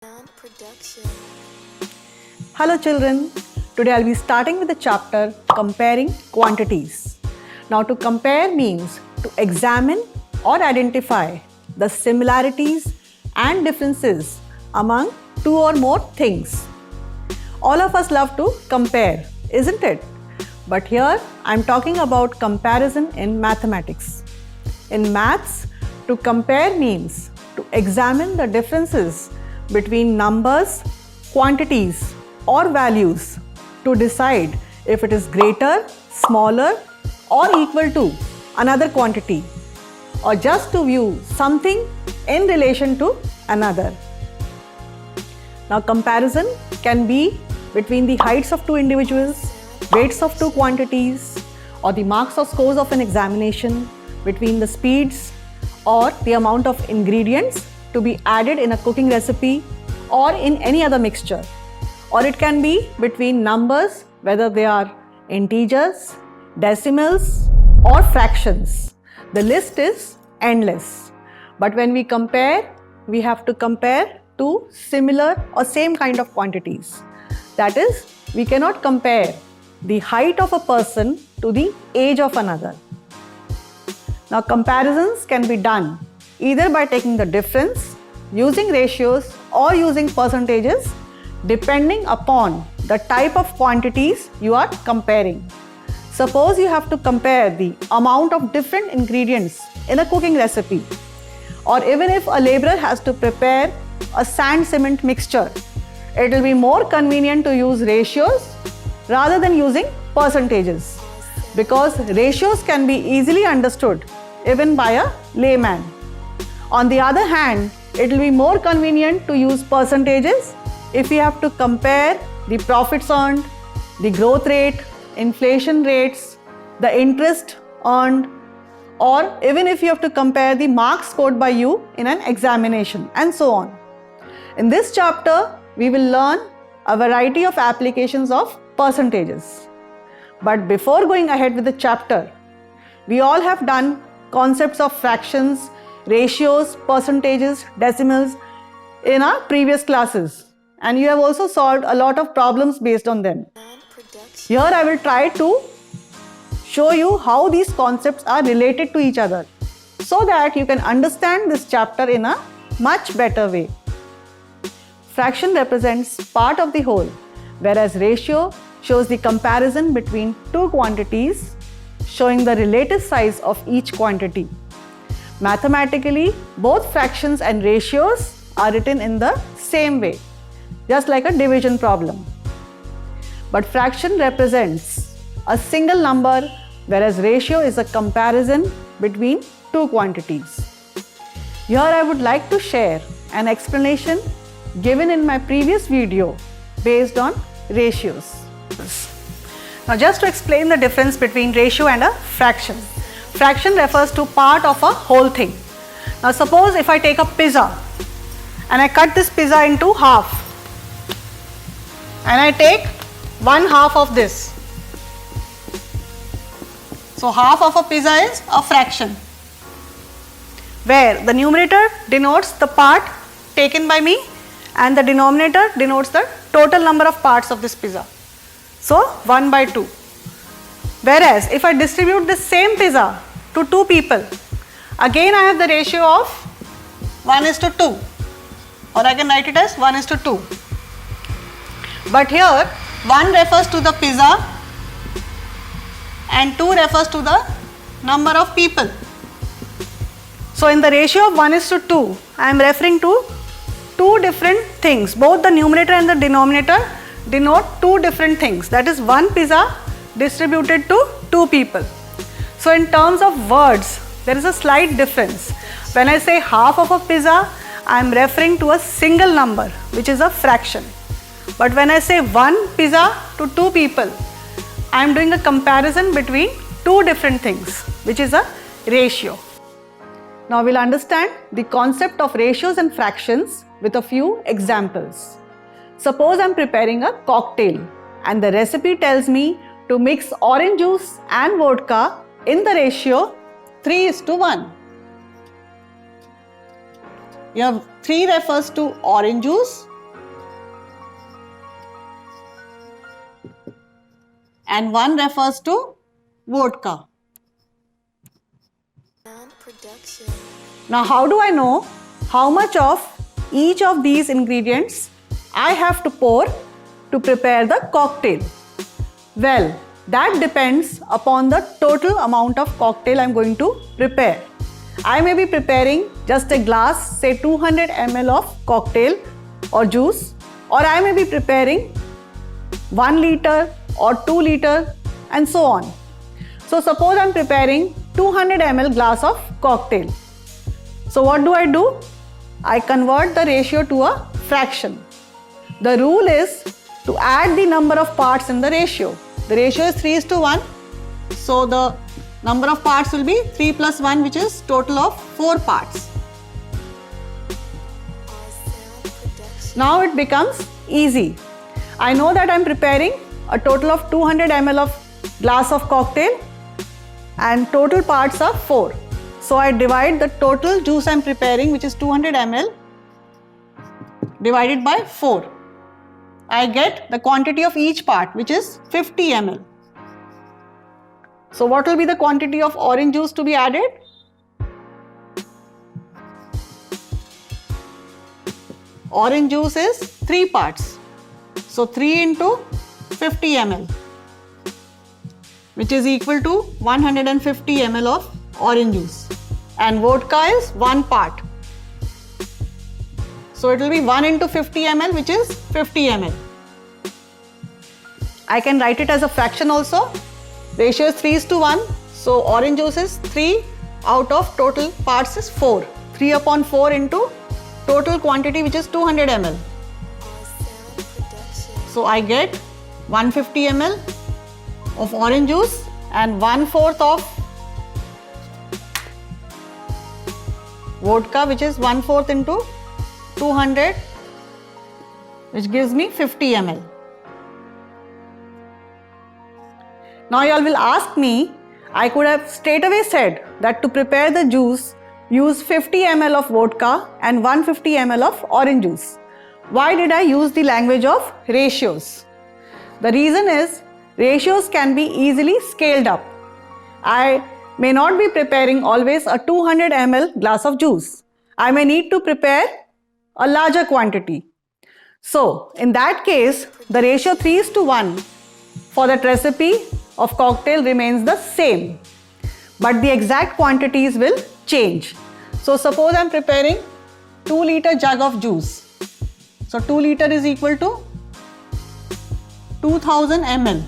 Production. Hello children, today I'll be starting with the chapter comparing quantities. Now to compare means to examine or identify the similarities and differences among two or more things. All of us love to compare, isn't it? But here I'm talking about comparison in mathematics. In maths, to compare means to examine the differences between numbers, quantities or values to decide if it is greater, smaller or equal to another quantity, or just to view something in relation to another. Now comparison can be between the heights of two individuals, weights of two quantities, or the marks or scores of an examination, between the speeds or the amount of ingredients to be added in a cooking recipe or in any other mixture. Or it can be between numbers, whether they are integers, decimals or fractions. The list is endless. But when we compare, we have to compare two similar or same kind of quantities. That is, we cannot compare the height of a person to the age of another. Now comparisons can be done either by taking the difference, using ratios or using percentages depending upon the type of quantities you are comparing. Suppose you have to compare the amount of different ingredients in a cooking recipe, or even if a laborer has to prepare a sand cement mixture, it will be more convenient to use ratios rather than using percentages, because ratios can be easily understood even by a layman. On the other hand, it will be more convenient to use percentages if you have to compare the profits earned, the growth rate, inflation rates, the interest earned, or even if you have to compare the marks scored by you in an examination, and so on. In this chapter, we will learn a variety of applications of percentages. But before going ahead with the chapter, we all have done concepts of fractions, ratios, percentages, decimals in our previous classes, and you have also solved a lot of problems based on them. Here I will try to show you how these concepts are related to each other so that you can understand this chapter in a much better way. Fraction represents part of the whole, whereas ratio shows the comparison between two quantities, showing the relative size of each quantity. Mathematically, both fractions and ratios are written in the same way, just like a division problem. But fraction represents a single number, whereas ratio is a comparison between two quantities. Here I would like to share an explanation given in my previous video based on ratios. Now just to explain the difference between ratio and a fraction. Fraction refers to part of a whole thing. Now suppose if I take a pizza and I cut this pizza into half and I take one half of this. So half of a pizza is a fraction, where the numerator denotes the part taken by me and the denominator denotes the total number of parts of this pizza. So 1 by 2. Whereas if I distribute this same pizza to two people, again I have the ratio of 1:2, or I can write it as 1:2. But here 1 refers to the pizza and 2 refers to the number of people. So in the ratio of 1:2, I am referring to two different things. Both the numerator and the denominator denote two different things. That is one pizza distributed to two people. So in terms of words, there is a slight difference. When I say half of a pizza, I am referring to a single number, which is a fraction. But when I say one pizza to two people, I am doing a comparison between two different things, which is a ratio. Now we'll understand the concept of ratios and fractions with a few examples. Suppose I am preparing a cocktail and the recipe tells me to mix orange juice and vodka in the ratio 3:1. Here 3 refers to orange juice and 1 refers to vodka. Now how do I know how much of each of these ingredients I have to pour to prepare the cocktail? Well, that depends upon the total amount of cocktail I am going to prepare. I may be preparing just a glass, say 200 ml of cocktail or juice, or I may be preparing 1 liter or 2 liter and so on. So suppose I am preparing 200 ml glass of cocktail. So what do? I convert the ratio to a fraction. The rule is to add the number of parts in the ratio. The ratio is 3:1. So the number of parts will be 3 plus 1, which is total of 4 parts. Now it becomes easy. I know that I am preparing a total of 200 ml of glass of cocktail and total parts are 4. So I divide the total juice I am preparing, which is 200 ml, divided by 4. I get the quantity of each part, which is 50 ml. So what will be the quantity of orange juice to be added? Orange juice is 3 parts. So 3 into 50 ml, which is equal to 150 ml of orange juice. And vodka is 1 part. So it will be 1 into 50 ml, which is 50 ml. I can write it as a fraction also. Ratio is 3:1. So orange juice is 3 out of total parts is 4. 3 upon 4 into total quantity, which is 200 ml. So I get 150 ml of orange juice and 1/4 of vodka, which is 1/4 into 200, which gives me 50 ml. Now you all will ask me, I could have straight away said that to prepare the juice, use 50 ml of vodka and 150 ml of orange juice. Why did I use the language of ratios? The reason is, ratios can be easily scaled up. I may not be preparing always a 200 ml glass of juice. I may need to prepare a larger quantity. So in that case, the ratio 3:1 for that recipe of cocktail remains the same, but the exact quantities will change. So suppose I am preparing 2 liter jug of juice. So 2 liter is equal to 2000 ml.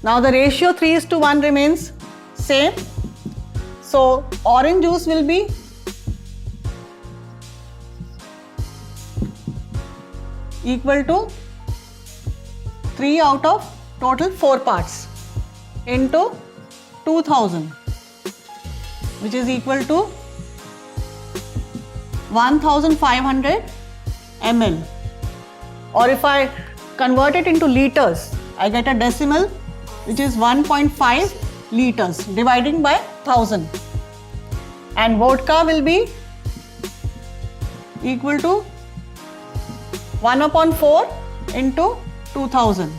Now the ratio 3:1 remains same. So orange juice will be equal to 3 out of total 4 parts into 2000, which is equal to 1500 ml. Or if I convert it into liters, I get a decimal, which is 1.5 liters dividing by 1000. And vodka will be equal to 1 upon 4 into 2000,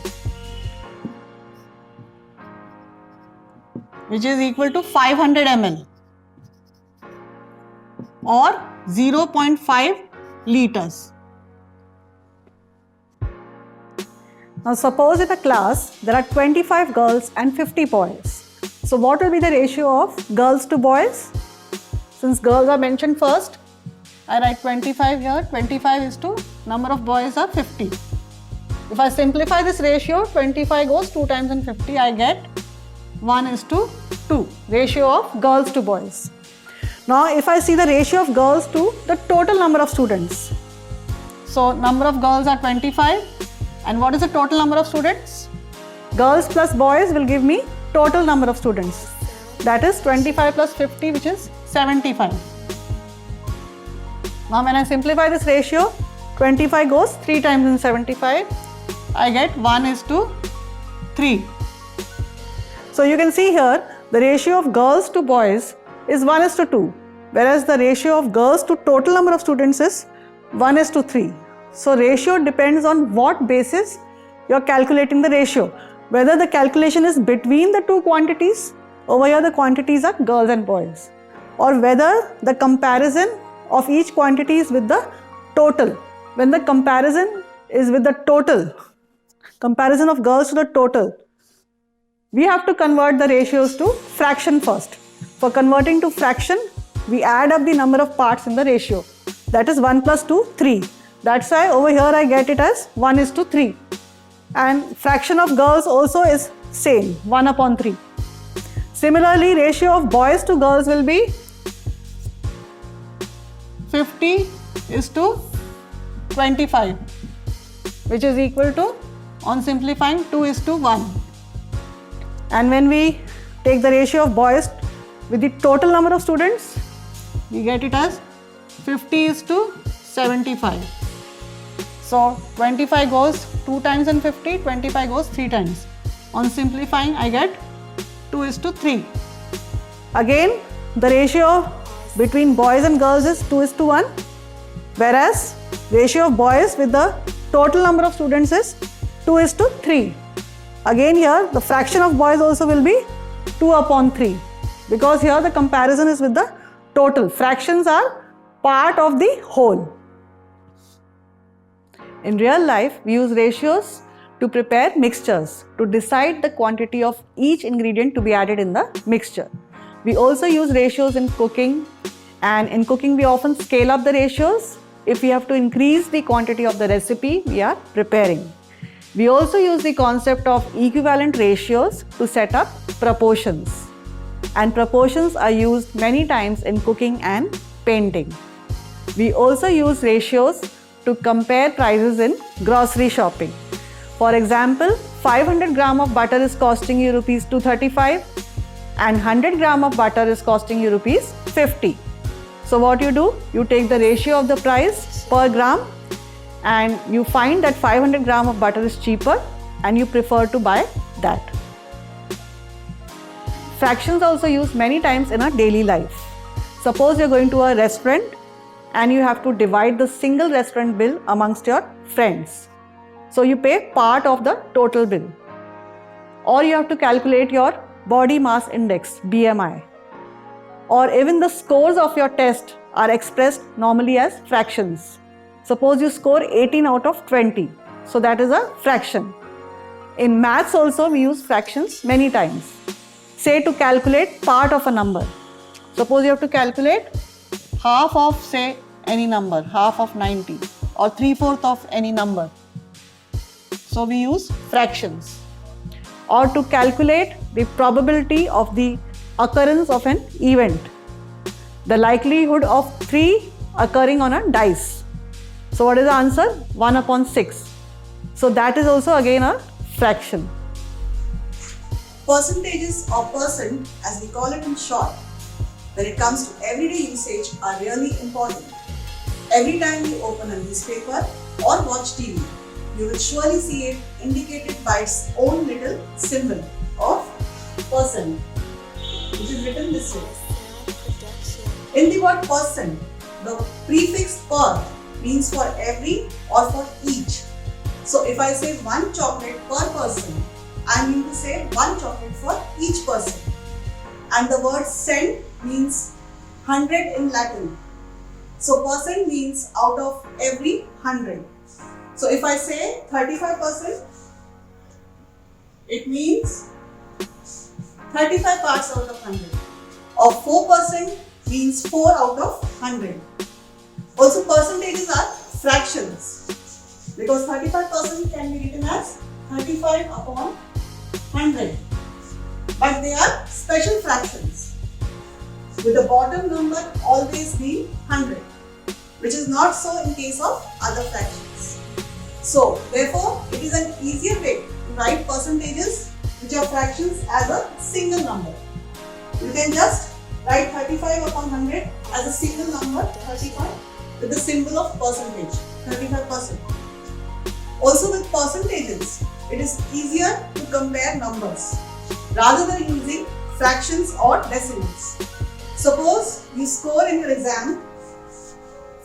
which is equal to 500 ml or 0.5 liters. Now suppose in a class there are 25 girls and 50 boys. So what will be the ratio of girls to boys? Since girls are mentioned first, I write 25 here. 25 is to number of boys are 50. If I simplify this ratio, 25 goes 2 times in 50, I get 1:2 ratio of girls to boys. Now if I see the ratio of girls to the total number of students. So number of girls are 25 and what is the total number of students? Girls plus boys will give me total number of students. That is 25 plus 50, which is 75. Now when I simplify this ratio, 25 goes 3 times in 75. I get 1:3. So you can see here the ratio of girls to boys is 1:2, whereas the ratio of girls to total number of students is 1:3. So ratio depends on what basis you are calculating the ratio. whether the calculation is between the two quantities, over here the quantities are girls and boys, or whether the comparison of each quantity is with the total. When the comparison is with the total, comparison of girls to the total, we have to convert the ratios to fraction first. For converting to fraction, we add up the number of parts in the ratio. That is 1 plus 2, 3. That's why over here I get it as 1:3. And fraction of girls also is same, 1 upon 3. Similarly, ratio of boys to girls will be 50:25, which is equal to, on simplifying, 2:1. And when we take the ratio of boys with the total number of students, we get it as 50:75. So 25 goes 2 times in 50, 25 goes 3 times. On simplifying, I get 2:3. Again, the ratio between boys and girls is 2:1, whereas ratio of boys with the total number of students is 2:3. Again here, the fraction of boys also will be 2 upon 3, because here the comparison is with the total. Fractions are part of the whole. In real life, we use ratios to prepare mixtures to decide the quantity of each ingredient to be added in the mixture. We also use ratios in cooking, and in cooking we often scale up the ratios if we have to increase the quantity of the recipe we are preparing. We also use the concept of equivalent ratios to set up proportions, and proportions are used many times in cooking and painting. We also use ratios to compare prices in grocery shopping. For example, 500 gram of butter is costing you rupees 235 and 100 gram of butter is costing you rupees 50. So what you do, you take the ratio of the price per gram and you find that 500 gram of butter is cheaper and you prefer to buy that. Fractions also used many times in our daily life. Suppose you're going to a restaurant and you have to divide the single restaurant bill amongst your friends. So you pay part of the total bill. Or you have to calculate your body mass index, BMI. Or even the scores of your test are expressed normally as fractions. Suppose you score 18 out of 20. So that is a fraction. In maths also we use fractions many times. Say to calculate part of a number. Suppose you have to calculate half of, say, any number, half of 90 or 3/4 of any number. So we use fractions. Or to calculate the probability of the occurrence of an event, the likelihood of 3 occurring on a dice. So what is the answer? 1 upon 6. So that is also again a fraction. Percentages or percent, as we call it in short, when it comes to everyday usage, are really important. Every time you open a newspaper or watch TV, you will surely see it indicated by its own little symbol of percent, which is written this way. In the word percent, the prefix per means for every or for each. So if I say 1 chocolate per person, I mean to say 1 chocolate for each person. And the word cent means 100 in Latin. So percent means out of every 100. So if I say 35%, it means 35 parts out of 100. Or 4% means 4 out of 100. Also percentages are fractions, because 35% can be written as 35 upon 100. But they are special fractions, with the bottom number always being 100, which is not so in case of other fractions. So therefore, it is an easier way to write percentages which are fractions as a single number. You can just write 35 upon 100 as a single number, 35, with the symbol of percentage, 35%. Also with percentages, it is easier to compare numbers rather than using fractions or decimals. Suppose you score in your exam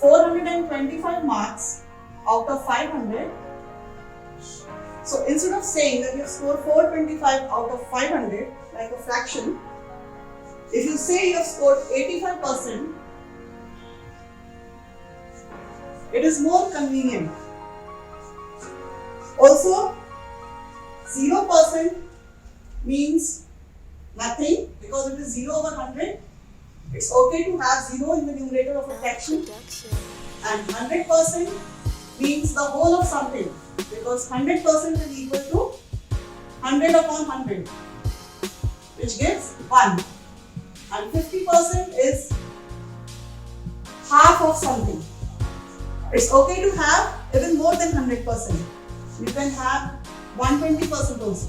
425 marks out of 500 So instead of saying that you have scored 425 out of 500, like a fraction, if you say you have scored 85%, it is more convenient. Also, 0% means nothing because it is 0 over 100. It's okay to have 0 in the numerator of a fraction. And 100% means the whole of something because 100% is equal to 100 upon 100, which gives 1. And 50% is half of something. It's okay to have even more than 100%. You can have 120% also,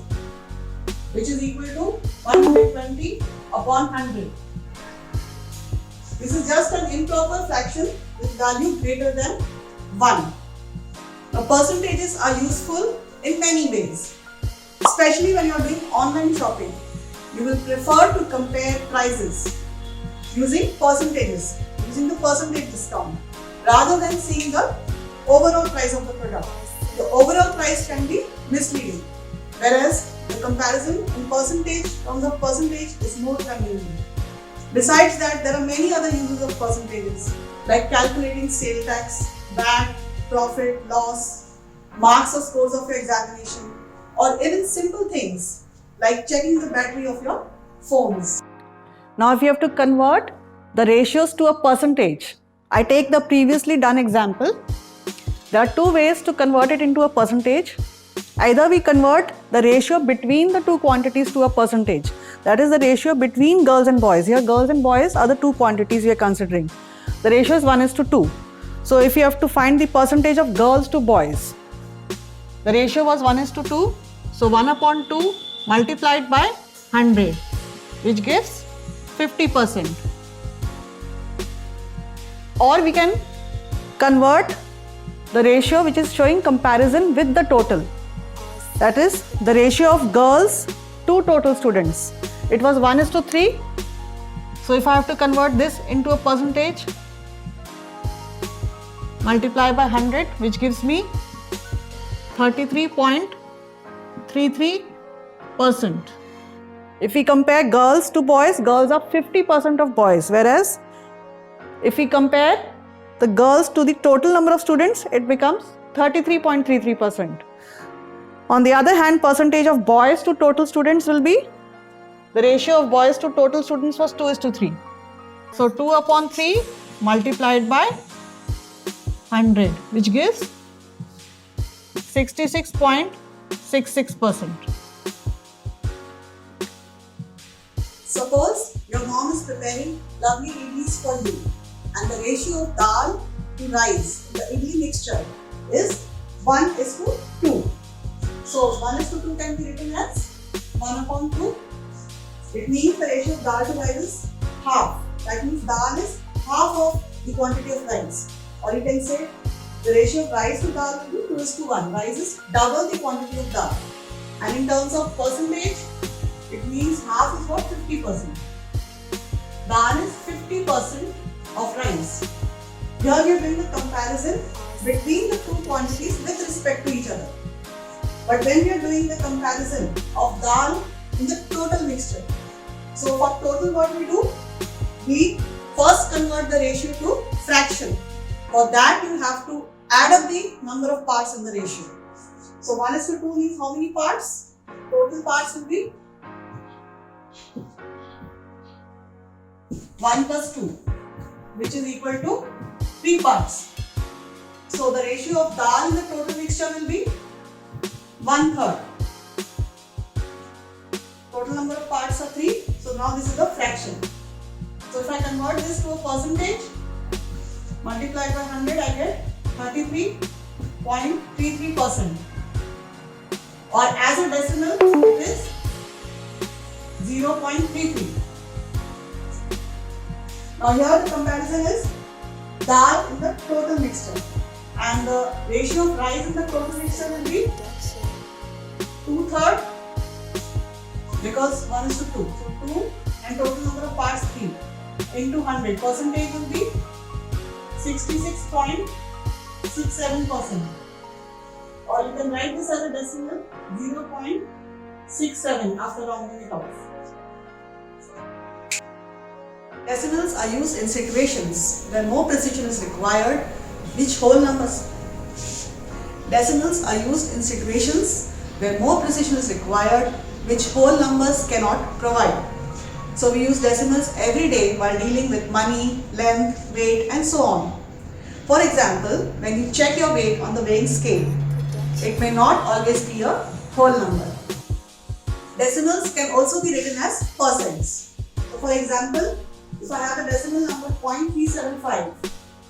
which is equal to 120 upon 100. This is just an improper fraction with value greater than 1. Now, percentages are useful in many ways, especially when you are doing online shopping. You will prefer to compare prices using percentages, using the percentage discount, rather than seeing the overall price of the product. The overall price can be misleading, whereas the comparison in percentage terms of percentage is more convenient. Besides that, there are many other uses of percentages like calculating sale tax, VAT, profit, loss, marks or scores of your examination, or even simple things like checking the battery of your phones. Now, if you have to convert the ratios to a percentage, I take the previously done example. There are two ways to convert it into a percentage. Either we convert the ratio between the two quantities to a percentage. That is the ratio between girls and boys. Here, girls and boys are the two quantities we are considering. The ratio is 1:2. So, if you have to find the percentage of girls to boys, the ratio was 1:2. So, 1 upon 2 multiplied by 100, which gives 50%. Or we can convert the ratio which is showing comparison with the total. That is the ratio of girls to total students. It was 1:3. So if I have to convert this into a percentage, multiply by 100, which gives me 33.33%. If we compare girls to boys, girls are 50% of boys, whereas if we compare the girls to the total number of students, it becomes 33.33%. On the other hand, percentage of boys to total students will be, the ratio of boys to total students was 2:3. So 2 upon 3 multiplied by 100, which gives 66.66%. Suppose your mom is preparing lovely idlis for you and the ratio of dal to rice in the idli mixture is 1:2. So 1:2 can be written as 1 upon 2. It means the ratio of dal to rice is half. That means dal is half of the quantity of rice. Or you can say the ratio of rice to dal will be 2:1. Rice is double the quantity of dal. And in terms of percentage, it means half is what? 50%. Dal is 50% of rice. Here we are doing the comparison between the two quantities with respect to each other. But when we are doing the comparison of dal in the total mixture, so for total what we do? We first convert the ratio to fraction. For that you have to add up the number of parts in the ratio. So 1:2 means how many parts? Total parts will be 1 plus 2, which is equal to 3 parts. So the ratio of dal in the total mixture will be 1/3. Total number of parts are 3. So now this is the fraction. So if I convert this to a percentage, multiply by 100, I get 33.33%. Or as a decimal, it is 0.33. Now here the comparison is dal in the total mixture, and the ratio of rice in the total mixture will be 2/3 because 1:2. So 2 and total number of parts 3 into 100. Percentage will be 66.67%. Or or you can write this as a decimal 0.67 after rounding it off. Decimals are used in situations where more precision is required, which whole numbers. Decimals are used in situations where more precision is required, which whole numbers cannot provide. So we use decimals every day while dealing with money, length, weight and so on. For example, when you check your weight on the weighing scale, it may not always be a whole number. Decimals can also be written as percents. So for example, if I have a decimal number 0.375,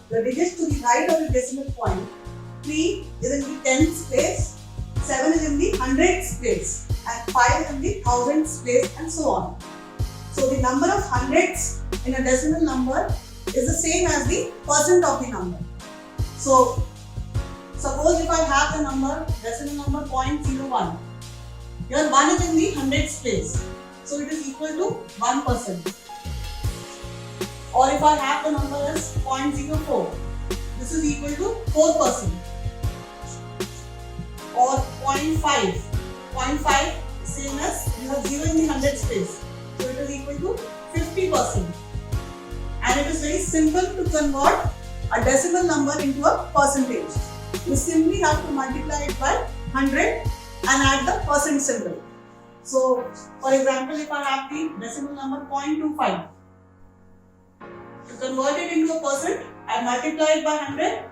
the digits to the right of the decimal point, 3 is in the tenths place, 7 is in the hundredths place, and 5 is in the thousandths place, and so on. So the number of hundredths in a decimal number is the same as the percent of the number. So suppose if I have the number, decimal number 0.01, here 1 is in the hundredths place, so it is equal to 1%. Or if I have the number as 0.04, this is equal to 4%. Or 0.5, 0.5 same as you have 0 in the hundredths place, so it is equal to 50%. And it is very simple to convert a decimal number into a percentage. You simply have to multiply it by 100 and add the percent symbol. So, for example, if I have the decimal number 0.25, to convert it into a percent, I multiply it by 100.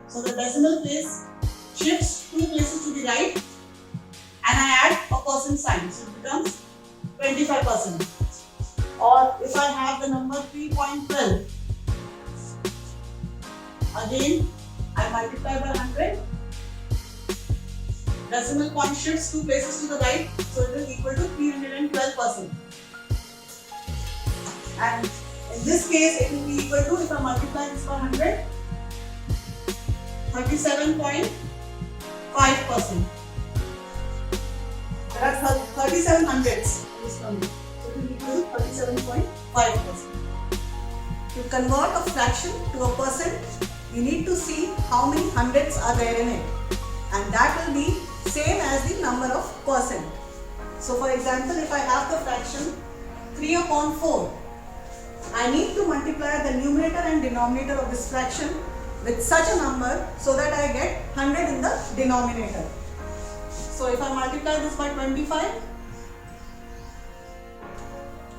So the decimal place shifts 2 places to the right and I add a percent sign, so it becomes 25%. Or if I have the number 3.12, again I multiply by 100, decimal point shifts 2 places to the right, so it is equal to 312%. And in this case it will be equal to, if I multiply this by 100, 37.5%. There are 37 hundredths in this number, so it will be equal to 37.5%. To convert a fraction to a percent, you need to see how many hundredths are there in it, and that will be same as the number of percent. So for example, if I have the fraction 3 upon 4, I need to multiply the numerator and denominator of this fraction with such a number so that I get 100 in the denominator. So if I multiply this by 25,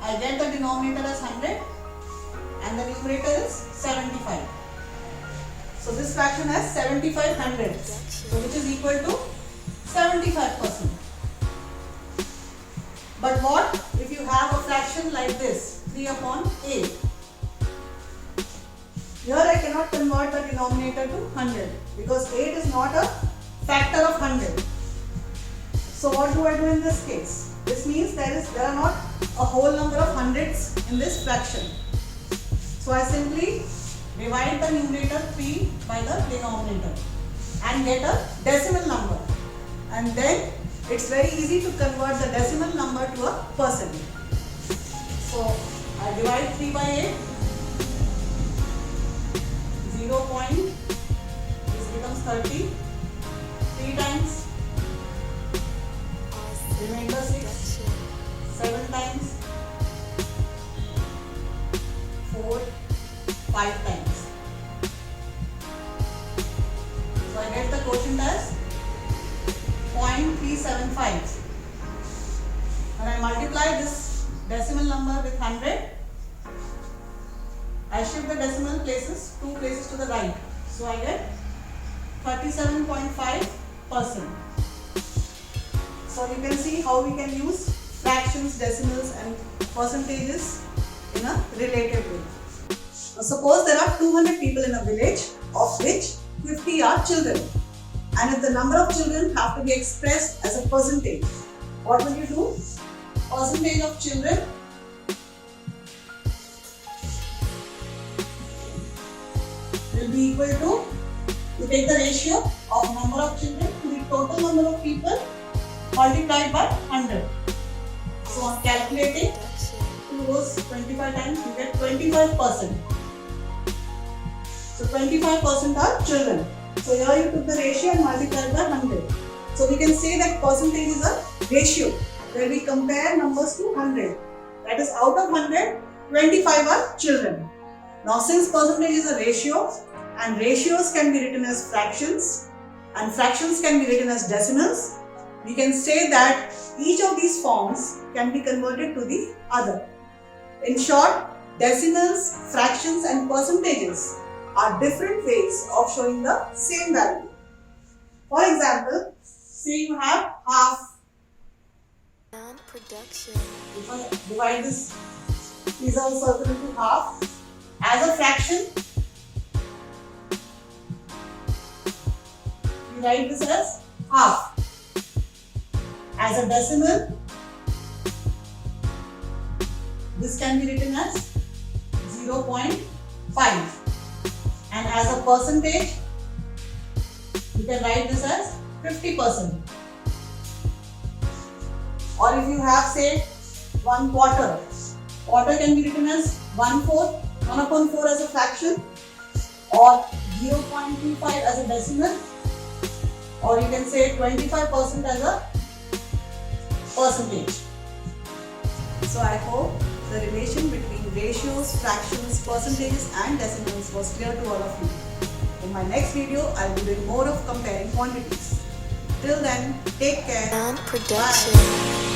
I get the denominator as 100 and the numerator is 75. So this fraction has 75 hundredths, so which is equal to 75%. But what if you have a fraction like this, 3 upon 8? Here I cannot convert the denominator to 100 because 8 is not a factor of 100. So what do I do in this case? This means there are not a whole number of hundreds in this fraction. So I simply divide the numerator 3 by the denominator and get a decimal number. And then it's very easy to convert the decimal number to a percent. So I divide 3 by 8. 0 point, this becomes 30, 3 times, remainder 6, 7 times, 4, 5 times. So I get the quotient as 0.375. When I multiply this decimal number with 100, I shift the decimal places 2 places to the right, so I get 37.5%. So you can see how we can use fractions, decimals and percentages in a related way. Now suppose there are 200 people in a village, of which 50 are children, and if the number of children have to be expressed as a percentage, what will you do? Percentage of children will be equal to, you take the ratio of number of children to the total number of people multiplied by 100. So on calculating 2 rows 25 times, you get 25%. So 25% are children. So here you took the ratio and multiplied by 100. So we can say that percentage is a ratio where we compare numbers to 100. That is, out of 100, 25 are children. Now since percentage is a ratio and ratios can be written as fractions and fractions can be written as decimals, we can say that each of these forms can be converted to the other. In short, decimals, fractions and percentages are different ways of showing the same value. For example, say you have half. Sound production. If I divide this piece of circle into half as a fraction, we write this as half. As a decimal, this can be written as 0.5. And as a percentage, you can write this as 50%. Or if you have, say, 1 quarter, quarter can be written as 1/4, 1 upon 4 as a fraction, or 0.25 as a decimal, or you can say 25% as a percentage. So I hope the relation between ratios, fractions, percentages and decimals was clear to all of you. In my next video, I will be doing more of comparing quantities. Till then, take care. Sound Bye. production.